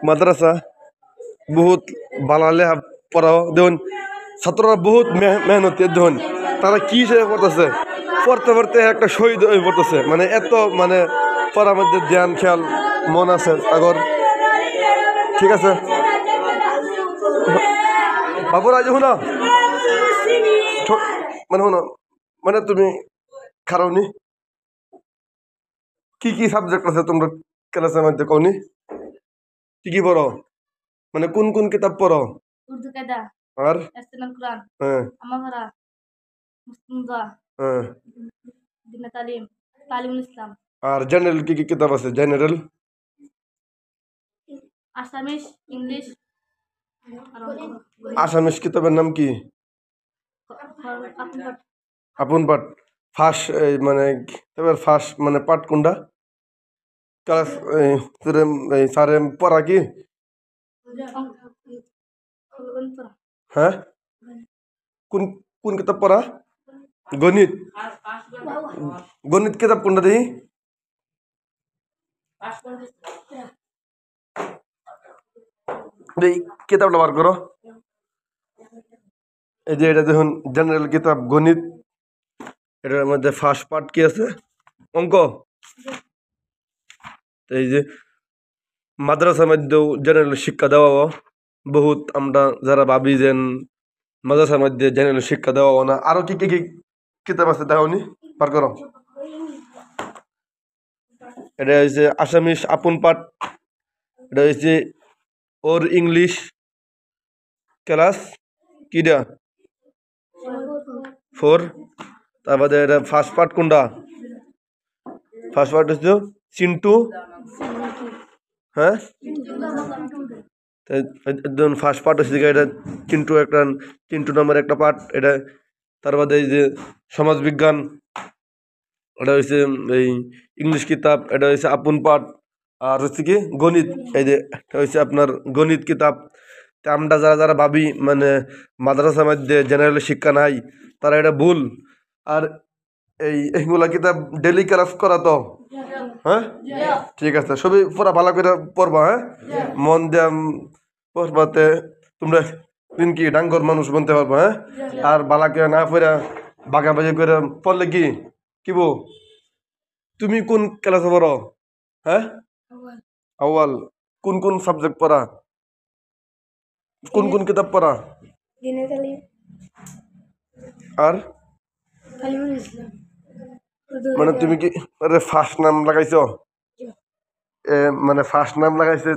মাদ্রাসা বহুত বানালে পড়াও দেখুন ছাত্ররা বহুত মেহনতি দেখুন তারা কি হিসেবে পড়তেছে পড়তে পড়তে একটা শহীদ হয়ে পড়তেছে মানে এত মানে পড়ার মধ্যে ধ্যান খেয়াল মন আছে আগর ঠিক আছে বাবুরা যে শুনো মানে শুনো মানে তুমি খারাওনি কি কি সাবজেক্ট আছে তোমরা ক্লাসের মধ্যে কওনি কি কি পড়ো মানে কোন কোন কিতাব পড়ো উর্দু কায়দা আর ইসলাম কুরআন হ্যাঁ আমাহারা মুসলিমা হ্যাঁ দিন তালিম তালিমুল ইসলাম আর জেনারেল কি কি কিতাব আছে জেনারেল আসামিস ইংলিশ আসামিস কিতাবের নাম কি আপন পাঠ ফার্স্ট মানে কিতাবের ফার্স্ট মানে পাঠ কোনটা ক্লাস স্যারে পড়া কি হ্যাঁ কোন কোন কিতাব পড়া গণিত গণিত কিতাব কোনটা দেখি এই কিতাবটা বার করো এই যে এটা দেখুন জেনারেল কিতাব গণিত এটার মধ্যে ফার্স্ট পার্ট কি আছে অঙ্ক এই যে মাদ্রাসার মধ্যেও জেনারেল শিক্ষা দেওয়া বহুত আমরা যারা ভাবি যে মাদ্রাসার মধ্যে জেনারেল শিক্ষা দেওয়া না আরো কি কি কি কিতাব আছে দেখাওনি বার করো এটা হচ্ছে আসামিস আপন পাঠ এটা হচ্ছে ওর ইংলিশ ক্লাস কিটা 4 তারপরে এটা ফার্স্ট পার্ট কোনটা ফার্স্ট পার্ট হচ্ছে চিন্টু হ্যাঁ ফার্স্ট পার্ট হচ্ছে এটা চিন্টু একটা চিন্টু নামের একটা পার্ট এটা তারপরে এই যে সমাজবিজ্ঞান এটা হচ্ছে এই ইংলিশ কিতাব এটা হচ্ছে আপন পাঠ আর হচ্ছে কি গণিত এই যে এটা হচ্ছে আপনার গণিত কিতাব তা আমরা যারা যারা ভাবি মানে মাদ্রাসার মধ্যে জেনারেল শিক্ষা নাই তারা এটা ভুল আর এইগুলা কিতাব ডেলি ক্লাস করা তো হ্যাঁ ঠিক আছে সবই পুরা ভালো করে পড়বা হ্যাঁ মন দিয়ে পড়বাতে তোমরা দিন কি ডাঙ্গর মানুষ বলতে পারবো হ্যাঁ আর বালাকে না পড়া বাগাবাগি করে পড়লে কি কি বো তুমি কোন ক্লাসে পড়ো হ্যাঁ আউয়াল কোন কোন সাবজেক্ট পড়া কোন কোন কিতাব পড়া আর মানে তুমি কি ফার্স্ট নাম লাগাইছো মানে ফার্স্ট নাম লাগাইছে